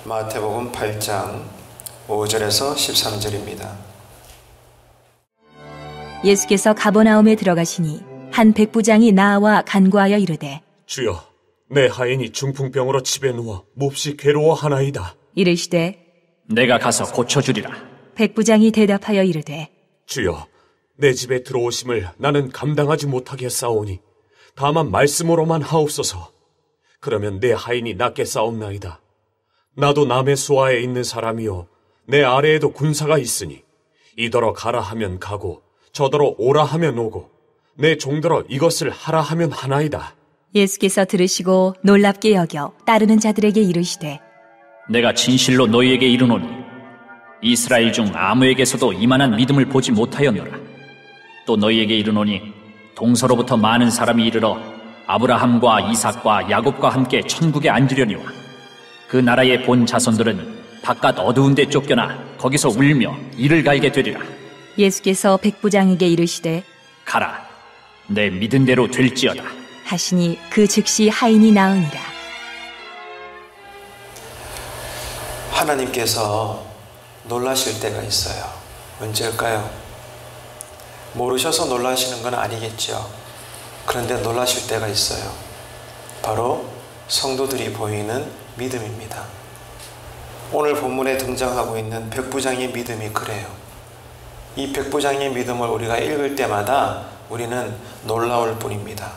마태복음 8장 5절에서 13절입니다. 예수께서 가버나움에 들어가시니 한 백부장이 나와 간구하여 이르되 주여, 내 하인이 중풍병으로 집에 누워 몹시 괴로워하나이다. 이르시되 내가 가서 고쳐주리라. 백부장이 대답하여 이르되 주여, 내 집에 들어오심을 나는 감당하지 못하겠사오니 다만 말씀으로만 하옵소서. 그러면 내 하인이 낫게 싸움나이다. 나도 남의 수하에 있는 사람이요 내 아래에도 군사가 있으니 이더러 가라 하면 가고 저더러 오라 하면 오고 내 종더러 이것을 하라 하면 하나이다. 예수께서 들으시고 놀랍게 여겨 따르는 자들에게 이르시되 내가 진실로 너희에게 이르노니 이스라엘 중 아무에게서도 이만한 믿음을 보지 못하였노라. 또 너희에게 이르노니 동서로부터 많은 사람이 이르러 아브라함과 이삭과 야곱과 함께 천국에 앉으려니와 그 나라의 본 자손들은 바깥 어두운 데 쫓겨나 거기서 울며 이를 갈게 되리라. 예수께서 백부장에게 이르시되 가라, 내 믿은 대로 될지어다 하시니 그 즉시 하인이 나으니라. 하나님께서 놀라실 때가 있어요. 언제일까요? 모르셔서 놀라시는 건 아니겠죠. 그런데 놀라실 때가 있어요. 바로 성도들이 보이는 믿음입니다. 오늘 본문에 등장하고 있는 백부장의 믿음이 그래요. 이 백부장의 믿음을 우리가 읽을 때마다 우리는 놀라울 뿐입니다.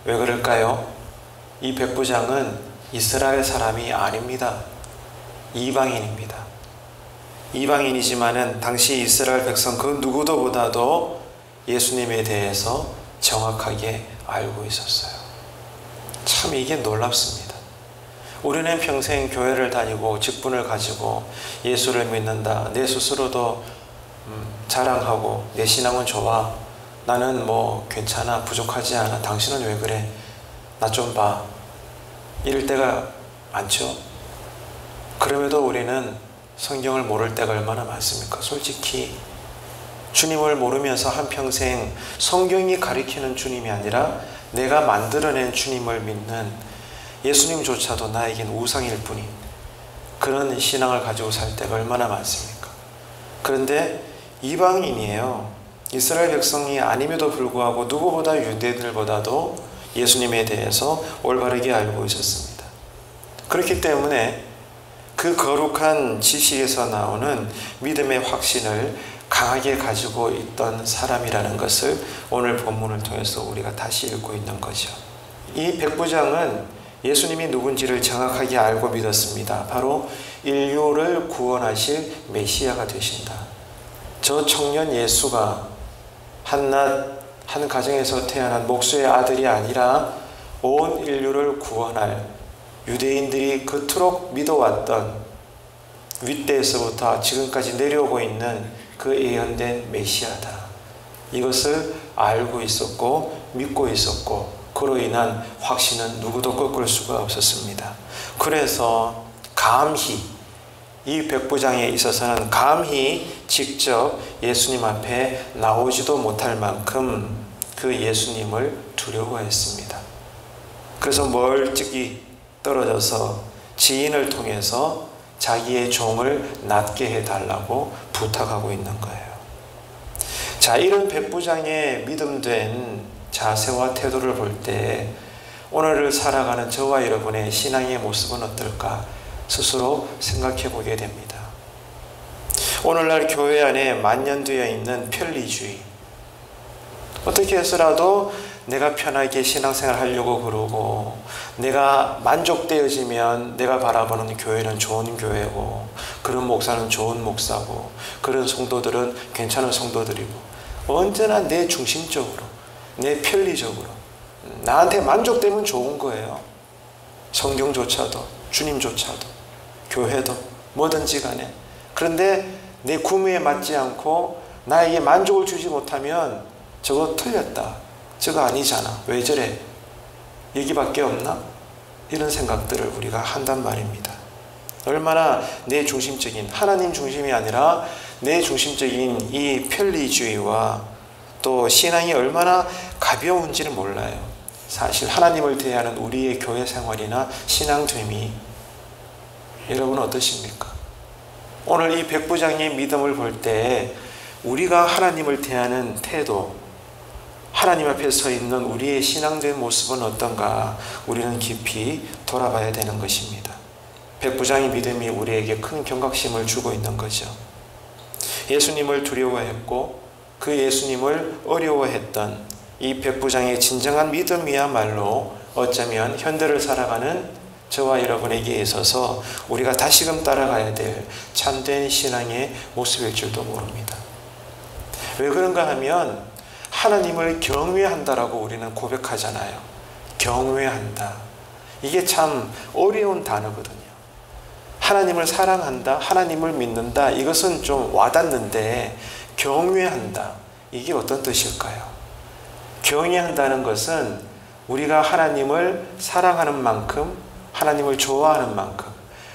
왜 그럴까요? 이 백부장은 이스라엘 사람이 아닙니다. 이방인입니다. 이방인이지만은 당시 이스라엘 백성 그 누구보다도 예수님에 대해서 정확하게 알고 있었어요. 참 이게 놀랍습니다. 우리는 평생 교회를 다니고 직분을 가지고 예수를 믿는다. 내 스스로도 자랑하고 내 신앙은 좋아. 나는 뭐 괜찮아. 부족하지 않아. 당신은 왜 그래? 나 좀 봐. 이럴 때가 많죠. 그럼에도 우리는 성경을 모를 때가 얼마나 많습니까? 솔직히 주님을 모르면서 한평생 성경이 가리키는 주님이 아니라 내가 만들어낸 주님을 믿는 예수님조차도 나에겐 우상일 뿐인 그런 신앙을 가지고 살 때가 얼마나 많습니까? 그런데 이방인이에요. 이스라엘 백성이 아님에도 불구하고 누구보다 유대인들보다도 예수님에 대해서 올바르게 알고 있었습니다. 그렇기 때문에 그 거룩한 지식에서 나오는 믿음의 확신을 강하게 가지고 있던 사람이라는 것을 오늘 본문을 통해서 우리가 다시 읽고 있는 거죠. 이 백부장은 예수님이 누군지를 정확하게 알고 믿었습니다. 바로 인류를 구원하실 메시아가 되신다. 저 청년 예수가 한낱 한 가정에서 태어난 목수의 아들이 아니라 온 인류를 구원할 유대인들이 그토록 믿어왔던 윗대에서부터 지금까지 내려오고 있는 그 예언된 메시아다. 이것을 알고 있었고 믿고 있었고 그로 인한 확신은 누구도 꺾을 수가 없었습니다. 그래서 감히 이 백부장에 있어서는 감히 직접 예수님 앞에 나오지도 못할 만큼 그 예수님을 두려워했습니다. 그래서 멀찍이 떨어져서 지인을 통해서 자기의 종을 낫게 해달라고 부탁하고 있는 거예요. 자, 이런 백부장의 믿음된 자세와 태도를 볼 때 오늘을 살아가는 저와 여러분의 신앙의 모습은 어떨까 스스로 생각해 보게 됩니다. 오늘날 교회 안에 만연되어 있는 편리주의, 어떻게 해서라도 내가 편하게 신앙생활 하려고 그러고 내가 만족되어지면 내가 바라보는 교회는 좋은 교회고 그런 목사는 좋은 목사고 그런 성도들은 괜찮은 성도들이고 언제나 내 중심적으로 내 편리적으로 나한테 만족되면 좋은 거예요. 성경조차도 주님조차도 교회도 뭐든지 간에. 그런데 내 구미에 맞지 않고 나에게 만족을 주지 못하면 저거 틀렸다. 저거 아니잖아. 왜 저래? 얘기밖에 없나? 이런 생각들을 우리가 한단 말입니다. 얼마나 내 중심적인 하나님 중심이 아니라 내 중심적인 이 편리주의와 또 신앙이 얼마나 가벼운지를 몰라요. 사실 하나님을 대하는 우리의 교회 생활이나 신앙됨이 여러분 어떠십니까? 오늘 이 백부장의 믿음을 볼 때 우리가 하나님을 대하는 태도, 하나님 앞에 서 있는 우리의 신앙된 모습은 어떤가 우리는 깊이 돌아봐야 되는 것입니다. 백부장의 믿음이 우리에게 큰 경각심을 주고 있는 거죠. 예수님을 두려워했고 그 예수님을 어려워했던 이 백부장의 진정한 믿음이야말로 어쩌면 현대를 살아가는 저와 여러분에게 있어서 우리가 다시금 따라가야 될 참된 신앙의 모습일 줄도 모릅니다. 왜 그런가 하면 하나님을 경외한다라고 우리는 고백하잖아요. 경외한다. 이게 참 어려운 단어거든요. 하나님을 사랑한다, 하나님을 믿는다, 이것은 좀 와닿는데 경외한다, 이게 어떤 뜻일까요? 경외한다는 것은 우리가 하나님을 사랑하는 만큼, 하나님을 좋아하는 만큼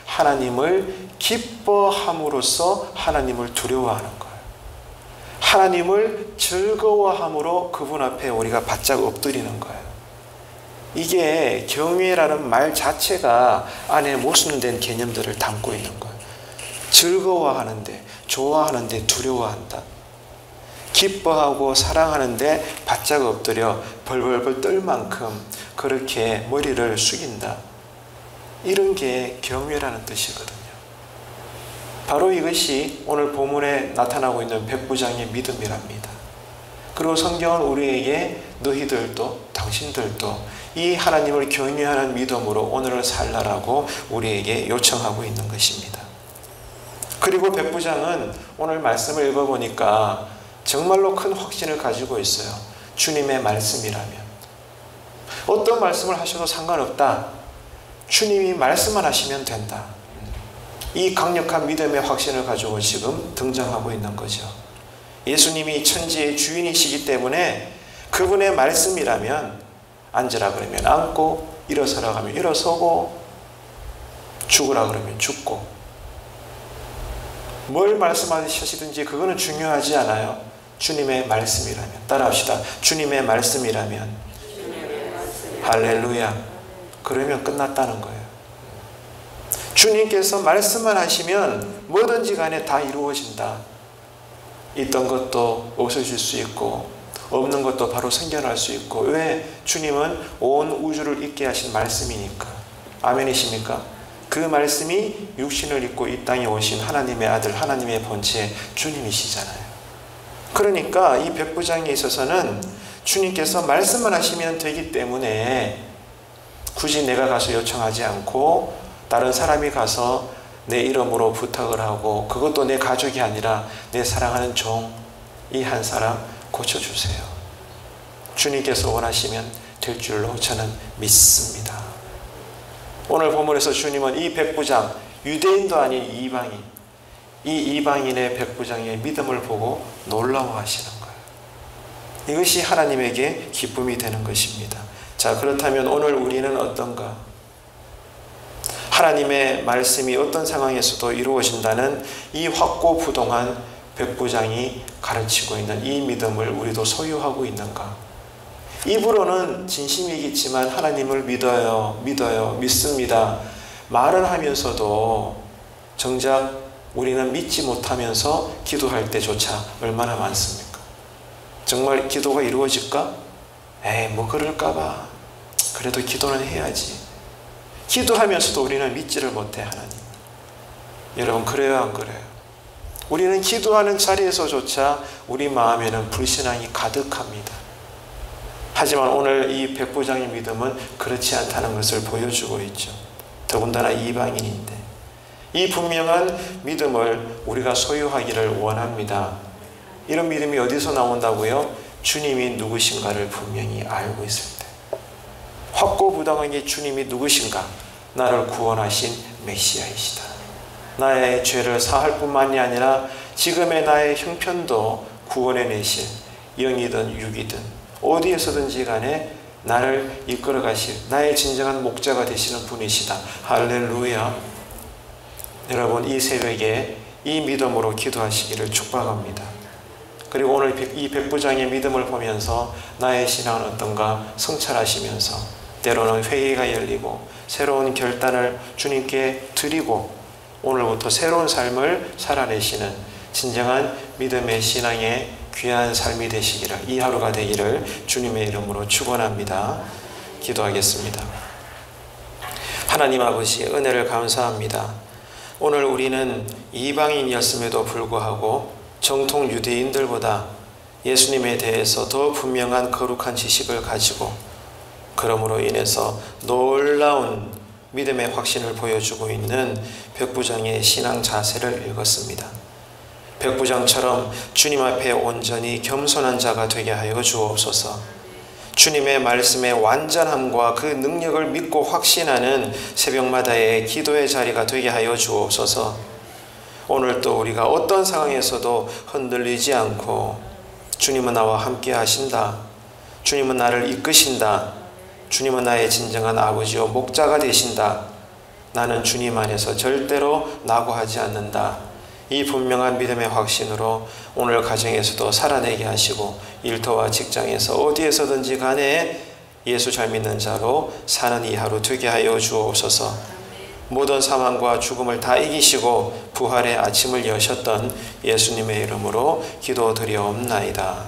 하나님을 기뻐함으로써 하나님을 두려워하는 거예요. 하나님을 즐거워함으로 그분 앞에 우리가 바짝 엎드리는 거예요. 이게 경외라는 말 자체가 안에 모순된 개념들을 담고 있는 거예요. 즐거워하는데, 좋아하는데 두려워한다. 기뻐하고 사랑하는데 바짝 엎드려 벌벌벌 떨 만큼 그렇게 머리를 숙인다. 이런 게 경외라는 뜻이거든요. 바로 이것이 오늘 본문에 나타나고 있는 백부장의 믿음이랍니다. 그리고 성경은 우리에게 너희들도 당신들도 이 하나님을 경외하는 믿음으로 오늘을 살라라고 우리에게 요청하고 있는 것입니다. 그리고 백부장은 오늘 말씀을 읽어보니까 정말로 큰 확신을 가지고 있어요. 주님의 말씀이라면. 어떤 말씀을 하셔도 상관없다. 주님이 말씀만 하시면 된다. 이 강력한 믿음의 확신을 가지고 지금 등장하고 있는 거죠. 예수님이 천지의 주인이시기 때문에 그분의 말씀이라면 앉으라 그러면 앉고 일어서라 하면 일어서고 죽으라 그러면 죽고 뭘 말씀하시든지 그거는 중요하지 않아요. 주님의 말씀이라면. 따라합시다. 주님의 말씀이라면. 할렐루야. 그러면 끝났다는 거예요. 주님께서 말씀만 하시면 뭐든지 간에 다 이루어진다. 있던 것도 없어질 수 있고 없는 것도 바로 생겨날 수 있고. 왜? 주님은 온 우주를 있게 하신 말씀이니까. 아멘이십니까? 그 말씀이 육신을 입고 이 땅에 오신 하나님의 아들, 하나님의 본체 주님이시잖아요. 그러니까 이 백부장에 있어서는 주님께서 말씀만 하시면 되기 때문에 굳이 내가 가서 요청하지 않고 다른 사람이 가서 내 이름으로 부탁을 하고 그것도 내 가족이 아니라 내 사랑하는 종 이 한 사람 고쳐주세요. 주님께서 원하시면 될 줄로 저는 믿습니다. 오늘 본문에서 주님은 이 백부장, 유대인도 아닌 이방인, 이 이방인의 백부장의 믿음을 보고 놀라워하시는 거예요. 이것이 하나님에게 기쁨이 되는 것입니다. 자, 그렇다면 오늘 우리는 어떤가? 하나님의 말씀이 어떤 상황에서도 이루어진다는 이 확고부동한 백부장이 가르치고 있는 이 믿음을 우리도 소유하고 있는가? 입으로는 진심이겠지만 하나님을 믿어요, 믿습니다. 말을 하면서도 정작 우리는 믿지 못하면서 기도할 때조차 얼마나 많습니까? 정말 기도가 이루어질까? 에이, 뭐 그럴까봐. 그래도 기도는 해야지. 기도하면서도 우리는 믿지를 못해, 하나님. 여러분, 그래요, 안 그래요? 우리는 기도하는 자리에서조차 우리 마음에는 불신앙이 가득합니다. 하지만 오늘 이 백부장의 믿음은 그렇지 않다는 것을 보여주고 있죠. 더군다나 이방인인데 이 분명한 믿음을 우리가 소유하기를 원합니다. 이런 믿음이 어디서 나온다고요? 주님이 누구신가를 분명히 알고 있을 때. 확고부당하게 주님이 누구신가? 나를 구원하신 메시아이시다. 나의 죄를 사할 뿐만이 아니라 지금의 나의 형편도 구원해내실, 영이든 육이든 어디에서든지 간에 나를 이끌어 가실 나의 진정한 목자가 되시는 분이시다. 할렐루야. 여러분, 이 새벽에 이 믿음으로 기도하시기를 축복합니다. 그리고 오늘 이 백부장의 믿음을 보면서 나의 신앙은 어떤가 성찰하시면서 때로는 회의가 열리고 새로운 결단을 주님께 드리고 오늘부터 새로운 삶을 살아내시는 진정한 믿음의 신앙의 귀한 삶이 되시기를, 이 하루가 되기를 주님의 이름으로 축원합니다. 기도하겠습니다. 하나님 아버지, 은혜를 감사합니다. 오늘 우리는 이방인이었음에도 불구하고 정통 유대인들보다 예수님에 대해서 더 분명한 거룩한 지식을 가지고 그러므로 인해서 놀라운 믿음의 확신을 보여주고 있는 백부장의 신앙 자세를 읽었습니다. 백부장처럼 주님 앞에 온전히 겸손한 자가 되게 하여 주옵소서. 주님의 말씀의 완전함과 그 능력을 믿고 확신하는 새벽마다의 기도의 자리가 되게 하여 주옵소서. 오늘 또 우리가 어떤 상황에서도 흔들리지 않고 주님은 나와 함께 하신다, 주님은 나를 이끄신다, 주님은 나의 진정한 아버지요 목자가 되신다, 나는 주님 안에서 절대로 낙오하지 않는다, 이 분명한 믿음의 확신으로 오늘 가정에서도 살아내게 하시고 일터와 직장에서 어디에서든지 간에 예수 잘 믿는 자로 사는 이 하루 되게 하여 주옵소서. 모든 사망과 죽음을 다 이기시고 부활의 아침을 여셨던 예수님의 이름으로 기도드리옵나이다.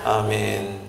아멘.